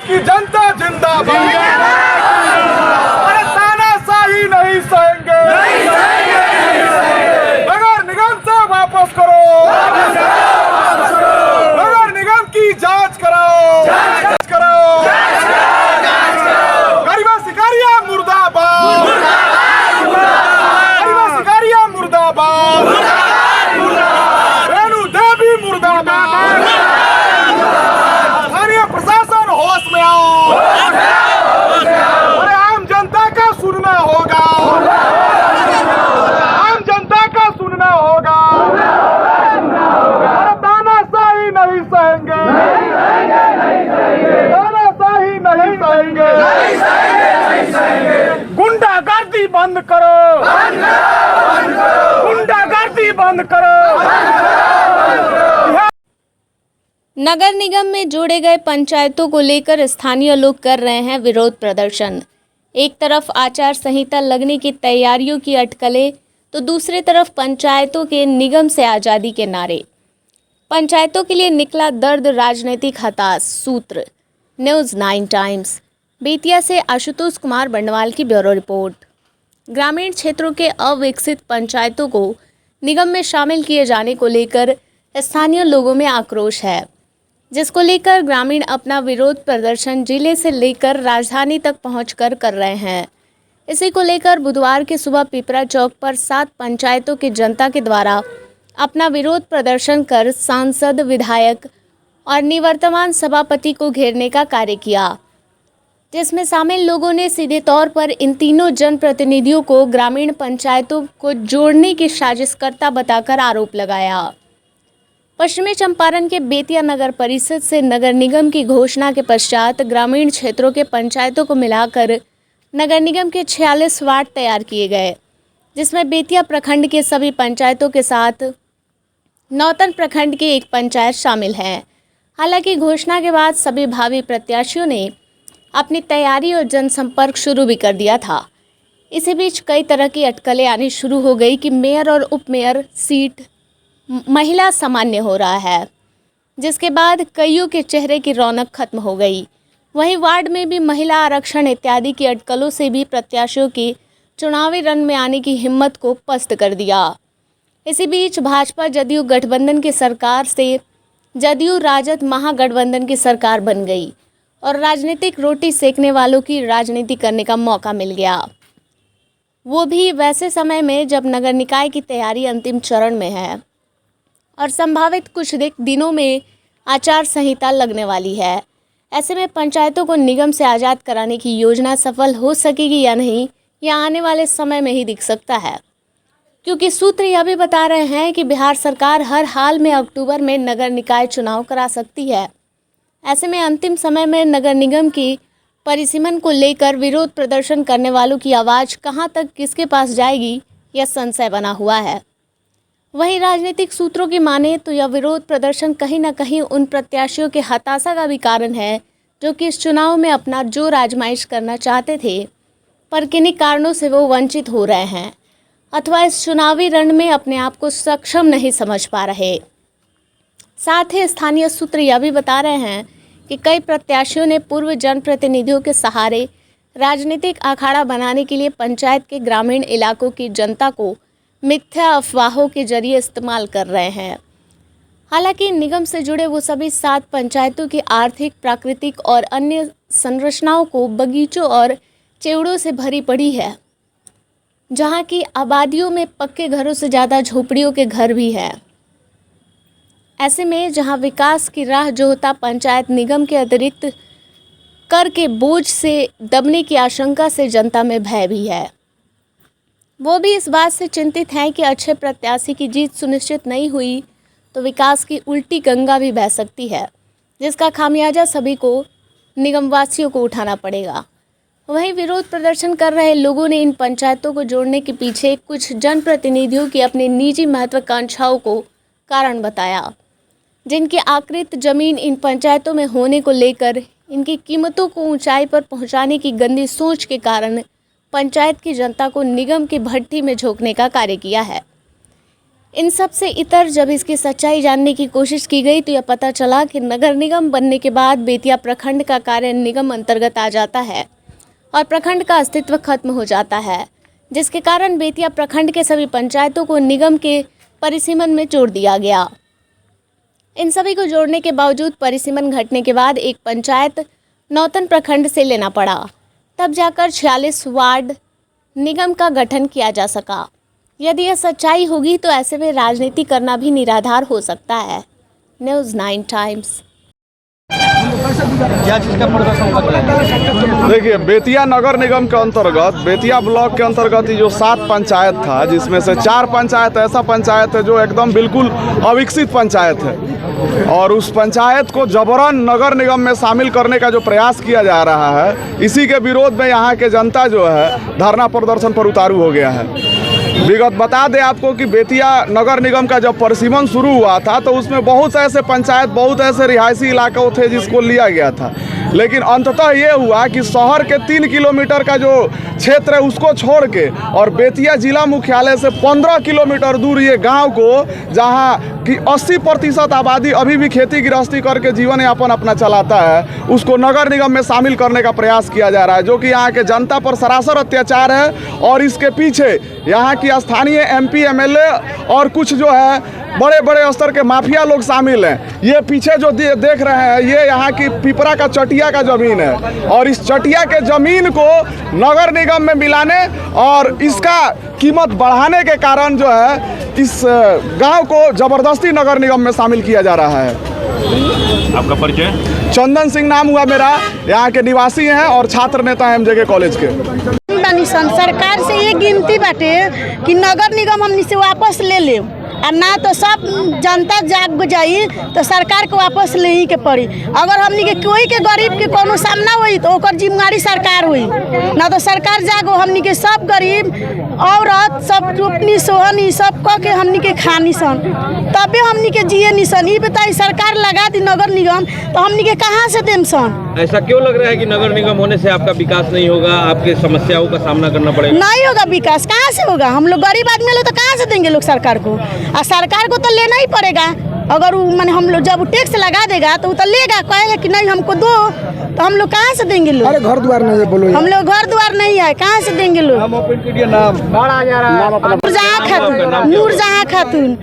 की जनता जिंदाबाद। अरे तानाशाही नहीं सहेंगे, नगर निगम से वापस करो, नगर निगम की जांच कराओ, गरीबा शिकारिया मुर्दाबाद, गरीबा शिकारिया मुर्दाबाद, रेणु देवी मुर्दाबाद। स्थानीय प्रशासन होश में आओ, अरे आम जनता का सुनना होगा, आम जनता का सुनना होगा। अरे तानाशाही नहीं सहेंगे, तानाशाही नहीं सहेंगे, गुंडागर्दी बंद करो, गुंडागर्दी बंद करो। नगर निगम में जोड़े गए पंचायतों को लेकर स्थानीय लोग कर रहे हैं विरोध प्रदर्शन। एक तरफ आचार संहिता लगने की तैयारियों की अटकलें तो दूसरी तरफ पंचायतों के निगम से आज़ादी के नारे। पंचायतों के लिए निकला दर्द राजनीतिक हताश सूत्र। न्यूज़ 9 टाइम्स बेतिया से आशुतोष कुमार बंडवाल की ब्यूरो रिपोर्ट। ग्रामीण क्षेत्रों के अविकसित पंचायतों को निगम में शामिल किए जाने को लेकर स्थानीय लोगों में आक्रोश है, जिसको लेकर ग्रामीण अपना विरोध प्रदर्शन जिले से लेकर राजधानी तक पहुंचकर कर रहे हैं। इसी को लेकर बुधवार की सुबह पिपरा चौक पर 7 पंचायतों की जनता के द्वारा अपना विरोध प्रदर्शन कर सांसद, विधायक और निवर्तमान सभापति को घेरने का कार्य किया, जिसमें शामिल लोगों ने सीधे तौर पर इन तीनों जनप्रतिनिधियों को ग्रामीण पंचायतों को जोड़ने की साजिशकर्ता बताकर आरोप लगाया। पश्चिमी चंपारण के बेतिया नगर परिषद से नगर निगम की घोषणा के पश्चात ग्रामीण क्षेत्रों के पंचायतों को मिलाकर नगर निगम के 46 वार्ड तैयार किए गए, जिसमें बेतिया प्रखंड के सभी पंचायतों के साथ नौतन प्रखंड के एक पंचायत शामिल है। हालांकि घोषणा के बाद सभी भावी प्रत्याशियों ने अपनी तैयारी और जनसंपर्क शुरू भी कर दिया था। इसी बीच कई तरह की अटकलें आनी शुरू हो गई कि मेयर और उपमेयर सीट महिला सामान्य हो रहा है, जिसके बाद कईयों के चेहरे की रौनक खत्म हो गई। वहीं वार्ड में भी महिला आरक्षण इत्यादि की अटकलों से भी प्रत्याशियों की चुनावी रण में आने की हिम्मत को पस्त कर दिया। इसी बीच भाजपा जदयू गठबंधन की सरकार से जदयू राजद महागठबंधन की सरकार बन गई और राजनीतिक रोटी सेकने वालों की राजनीति करने का मौका मिल गया, वो भी वैसे समय में जब नगर निकाय की तैयारी अंतिम चरण में है और संभावित कुछ दिनों में आचार संहिता लगने वाली है। ऐसे में पंचायतों को निगम से आज़ाद कराने की योजना सफल हो सकेगी या नहीं, यह आने वाले समय में ही दिख सकता है, क्योंकि सूत्र यह भी बता रहे हैं कि बिहार सरकार हर हाल में अक्टूबर में नगर निकाय चुनाव करा सकती है। ऐसे में अंतिम समय में नगर निगम की परिसीमन को लेकर विरोध प्रदर्शन करने वालों की आवाज़ कहां तक किसके पास जाएगी, यह संशय बना हुआ है। वहीं राजनीतिक सूत्रों की माने तो यह विरोध प्रदर्शन कहीं न कहीं उन प्रत्याशियों के हताशा का भी कारण है, जो कि इस चुनाव में अपना जोर आजमाइश करना चाहते थे, पर किन्हीं कारणों से वो वंचित हो रहे हैं अथवा इस चुनावी रण में अपने आप को सक्षम नहीं समझ पा रहे। साथ ही स्थानीय सूत्र यह भी बता रहे हैं कि कई प्रत्याशियों ने पूर्व जनप्रतिनिधियों के सहारे राजनीतिक अखाड़ा बनाने के लिए पंचायत के ग्रामीण इलाकों की जनता को मिथ्या अफवाहों के जरिए इस्तेमाल कर रहे हैं। हालांकि निगम से जुड़े वो सभी 7 पंचायतों की आर्थिक, प्राकृतिक और अन्य संरचनाओं को बगीचों और चेवड़ों से भरी पड़ी है, जहां की आबादियों में पक्के घरों से ज़्यादा झोपड़ियों के घर भी हैं। ऐसे में जहां विकास की राह जोहता पंचायत निगम के अतिरिक्त कर के बोझ से दबने की आशंका से जनता में भय भी है। वो भी इस बात से चिंतित हैं कि अच्छे प्रत्याशी की जीत सुनिश्चित नहीं हुई तो विकास की उल्टी गंगा भी बह सकती है, जिसका खामियाजा सभी को निगमवासियों को उठाना पड़ेगा। वहीं विरोध प्रदर्शन कर रहे लोगों ने इन पंचायतों को जोड़ने के पीछे कुछ जनप्रतिनिधियों की अपनी निजी महत्वाकांक्षाओं को कारण बताया, जिनकी आकृत जमीन इन पंचायतों में होने को लेकर इनकी कीमतों को ऊंचाई पर पहुंचाने की गंदी सोच के कारण पंचायत की जनता को निगम की भट्टी में झोंकने का कार्य किया है। इन सब से इतर जब इसकी सच्चाई जानने की कोशिश की गई तो यह पता चला कि नगर निगम बनने के बाद बेतिया प्रखंड का कार्य निगम अंतर्गत आ जाता है और प्रखंड का अस्तित्व खत्म हो जाता है, जिसके कारण बेतिया प्रखंड के सभी पंचायतों को निगम के परिसीमन में जोड़ दिया गया। इन सभी को जोड़ने के बावजूद परिसीमन घटने के बाद एक पंचायत नौतन प्रखंड से लेना पड़ा, तब जाकर 46 वार्ड निगम का गठन किया जा सका। यदि यह सच्चाई होगी तो ऐसे में राजनीति करना भी निराधार हो सकता है। News 9 times. क्या चीज का प्रदर्शन कर रहे हैं? देखिए, बेतिया नगर निगम के अंतर्गत बेतिया ब्लॉक के अंतर्गत ये जो 7 पंचायत था, जिसमें से 4 पंचायत ऐसा पंचायत है जो एकदम बिल्कुल अविकसित पंचायत है और उस पंचायत को जबरन नगर निगम में शामिल करने का जो प्रयास किया जा रहा है, इसी के विरोध में यहाँ के जनता जो है धरना प्रदर्शन पर उतारू हो गया है। विगत बता दें आपको कि बेतिया नगर निगम का जब परिसीमन शुरू हुआ था तो उसमें बहुत ऐसे पंचायत, बहुत ऐसे रिहायशी इलाके थे जिसको लिया गया था, लेकिन अंततः ये हुआ कि शहर के 3 किलोमीटर का जो क्षेत्र है उसको छोड़ के और बेतिया जिला मुख्यालय से 15 किलोमीटर दूर ये गांव को, जहां कि 80% आबादी अभी भी खेती गृहस्थी करके जीवन यापन अपना चलाता है, उसको नगर निगम में शामिल करने का प्रयास किया जा रहा है, जो कि यहाँ के जनता पर सरासर अत्याचार है। और इसके पीछे यहाँ की स्थानीय MP MLA और कुछ जो है बड़े बड़े स्तर के माफिया लोग शामिल हैं। ये पीछे जो देख रहे हैं, ये यहाँ की पिपरा का चटिया का ज़मीन है और इस चटिया के ज़मीन को नगर निगम में मिलाने और इसका कीमत बढ़ाने के कारण जो है इस गांव को ज़बरदस्ती नगर निगम में शामिल किया जा रहा है। आपका परिचय? चंदन सिंह नाम हुआ मेरा, यहाँ के निवासी हैं और छात्र नेता हैं MJK कॉलेज के। सरकार से ये गिनती बाटे कि नगर निगम हमनी से वापस ले ले और ना तो सब जनता जाग जाई तो सरकार को वापस ले ही के पड़ी। अगर हमनी के कोई के गरीब के कोनो सामना हुई तो ओकर जिम्मेदारी सरकार हुई, ना तो सरकार जागो हमनी के सब गरीब औरत सब रोपनी सोहन ई सब कह के हमनी के खानी सन, तबे हमनी के जिए निसन। ई बताई सरकार लगा दी नगर निगम तो हमनी के कहाँ से देम सन? ऐसा क्यों लग रहा है कि नगर निगम होने से आपका विकास नहीं होगा, आपके समस्याओं का सामना करना पड़ेगा? नहीं होगा विकास, कहाँ से होगा? हम लोग गरीब आदमी लोग तो कहाँ से देंगे लोग सरकार को? और सरकार को तो लेना ही पड़ेगा। अगर मैंने हम लोग जब टैक्स लगा देगा तो वो तो लेगा, कहेगा कि नहीं हमको दो, तो हम लोग कहाँ से देंगे लोग? अरे घर द्वार नहीं है, बोलो। हम लोग घर द्वार नहीं है, कहाँ से देंगे लोग? नूरजहां खातून।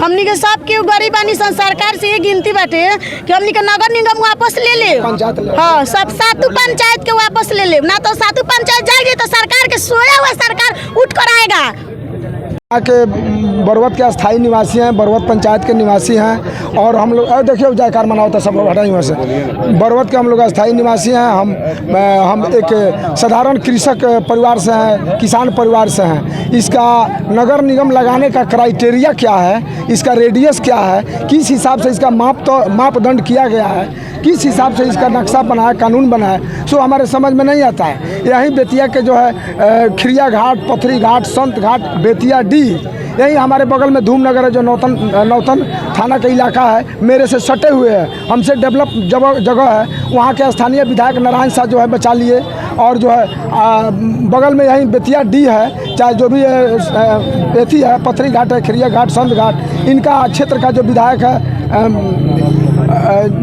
हमनी के सब के गरीब आनी सरकार से ये गिनती बाटे कि हमनी के नगर निगम वापस ले ले। हाँ, सब 7 पंचायत के वापस ले ले, ना तो 7 पंचायत जाएगी तो सरकार के सोया हुआ सरकार उठ कर आएगा। के बरवत के स्थायी निवासी हैं, बरवत पंचायत के निवासी हैं और हम लोग देखिए जयकार मनाओ तो सब लोग हटाई वहाँ से। बरवत के हम लोग स्थायी निवासी हैं। हम एक साधारण कृषक परिवार से हैं, किसान परिवार से हैं। इसका नगर निगम लगाने का क्राइटेरिया क्या है, इसका रेडियस क्या है, किस हिसाब से इसका मापदंड किया गया है, किस हिसाब से इसका नक्शा बना है, कानून बना है, सो हमारे समझ में नहीं आता है। यही बेतिया के जो है खिरिया घाट, पथरी घाट, संत घाट, बेतिया डी, यही हमारे बगल में धूमनगर है जो नौतन थाना का इलाका है, मेरे से सटे हुए है, हमसे डेवलप जगह है। वहाँ के स्थानीय विधायक नारायण शाह जो है बचा लिए और जो है बगल में यही बेतिया डी है, चाहे जो भी बेती है, पथरी घाट है, खिरिया घाट, संत घाट, इनका क्षेत्र का जो विधायक है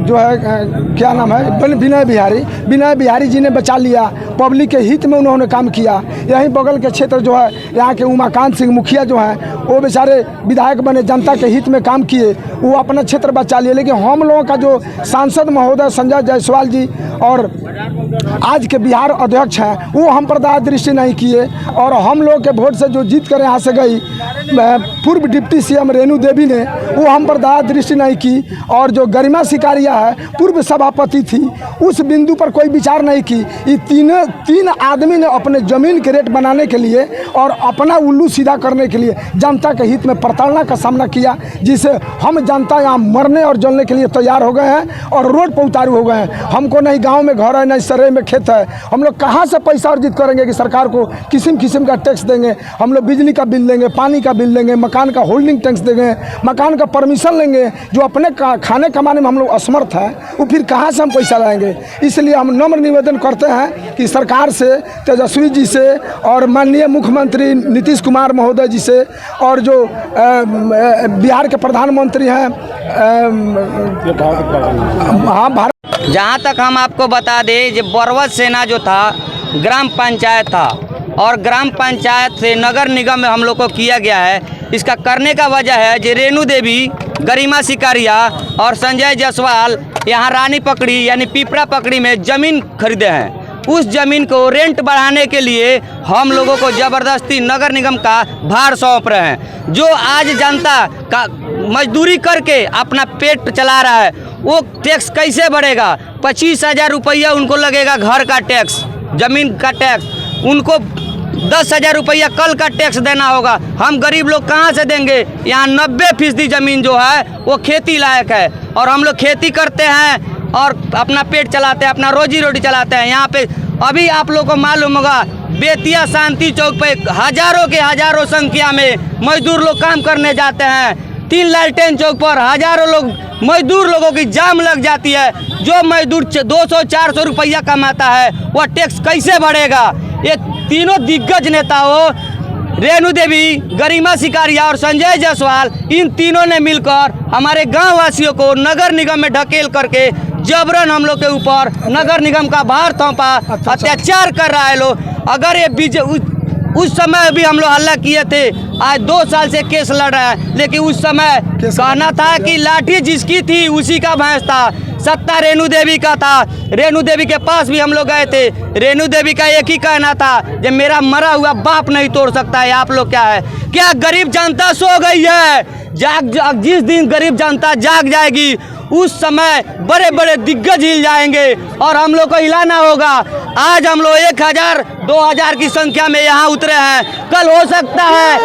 जो है क्या नाम है, विनय बिहारी जी ने बचा लिया। पब्लिक के हित में उन्होंने काम किया। यहीं बगल के क्षेत्र जो है यहाँ के उमाकांत सिंह मुखिया जो हैं वो बेचारे विधायक बने, जनता के हित में काम किए, वो अपना क्षेत्र बचा लिए। लेकिन हम लोगों का जो सांसद महोदय संजय जायसवाल जी और आज के बिहार अध्यक्ष हैं वो हम पर दया दृष्टि नहीं किए और हम लोग के वोट से जो जीत कर यहाँ से गई पूर्व डिप्टी CM रेणु देवी ने, वो हम पर दया दृष्टि नहीं की। और जो गरिमा सिकारिया है पूर्व सभापति थी, उस बिंदु पर कोई विचार नहीं की। ये तीन आदमी ने अपने ज़मीन के रेट बनाने के लिए और अपना उल्लू सीधा करने के लिए जनता के हित में प्रताड़ना का सामना किया, जिसे हम जनता यहाँ मरने और जलने के लिए तैयार हो गए हैं और रोड पर उतारू हो गए हैं। हमको नहीं गाँव में घर है, नहीं सरे में खेत है, हम लोग कहाँ से पैसा अर्जित करेंगे कि सरकार को किस्म किस्म का टैक्स देंगे? हम लोग बिजली का बिल देंगे, पानी का बिल देंगे, मकान का होल्डिंग टैक्स देंगे, मकान का परमिशन लेंगे। जो अपने खाने कमाने में हम लोग असमर्थ हैं, वो फिर कहाँ से हम पैसा लाएंगे? इसलिए हम नम्र निवेदन करते हैं कि सरकार से, तेजस्वी जी से और माननीय मुख्यमंत्री नीतीश कुमार महोदय जी से और जो बिहार के प्रधानमंत्री हैं भारत। जहाँ तक हम आपको बता दें, जो बरवत सेना जो था ग्राम पंचायत था और ग्राम पंचायत से नगर निगम में हम लोग को किया गया है। इसका करने का वजह है जो रेणु देवी, गरिमा सिकारिया और संजय जायसवाल यहाँ रानी पकड़ी यानी पिपरा पकड़ी में ज़मीन खरीदे हैं। उस ज़मीन को रेंट बढ़ाने के लिए हम लोगों को ज़बरदस्ती नगर निगम का भार सौंप रहे हैं। जो आज जनता का मजदूरी करके अपना पेट चला रहा है, वो टैक्स कैसे बढ़ेगा? 25,000 रुपया उनको लगेगा घर का टैक्स, ज़मीन का टैक्स, उनको 10,000 रुपया कल का टैक्स देना होगा। हम गरीब लोग कहाँ से देंगे? यहाँ 90% ज़मीन जो है वो खेती लायक है और हम लोग खेती करते हैं और अपना पेट चलाते हैं, अपना रोजी रोटी चलाते हैं। यहाँ पे अभी आप लोग को मालूम होगा, बेतिया शांति चौक पे हजारों के हजारों संख्या में मजदूर लोग काम करने जाते हैं। 3 लालटेन चौक पर हजारों लोग मजदूर लोगों की जाम लग जाती है। जो मजदूर 200-400 रुपया कमाता है वह टैक्स कैसे बढ़ेगा? ये तीनों दिग्गज नेताओं रेणु देवी, गरिमा सिकारिया और संजय जायसवाल, इन तीनों ने मिलकर हमारे गांव वासियों को नगर निगम में ढकेल करके जबरन हम लोग के ऊपर नगर निगम का भार थोपा, अत्याचार कर रहा है लोग। अगर ये उस समय भी हम लोग हल्ला किए थे, आज 2 साल से केस लड़ रहा है, लेकिन उस समय कहना था कि लाठी जिसकी थी उसी का भैंस था, सत्ता रेणु देवी का था। रेणु देवी के पास भी हम लोग गए थे। रेणु देवी का एक ही कहना था कि मेरा मरा हुआ बाप नहीं तोड़ सकता है। आप लोग क्या है? क्या गरीब जनता सो गई है? जिस दिन गरीब जनता जाग जाएगी उस समय बड़े बड़े दिग्गज हिल जाएंगे और हम लोग को हिलाना होगा। आज हम लोग 1,000-2,000 की संख्या में यहाँ उतरे हैं, कल हो सकता है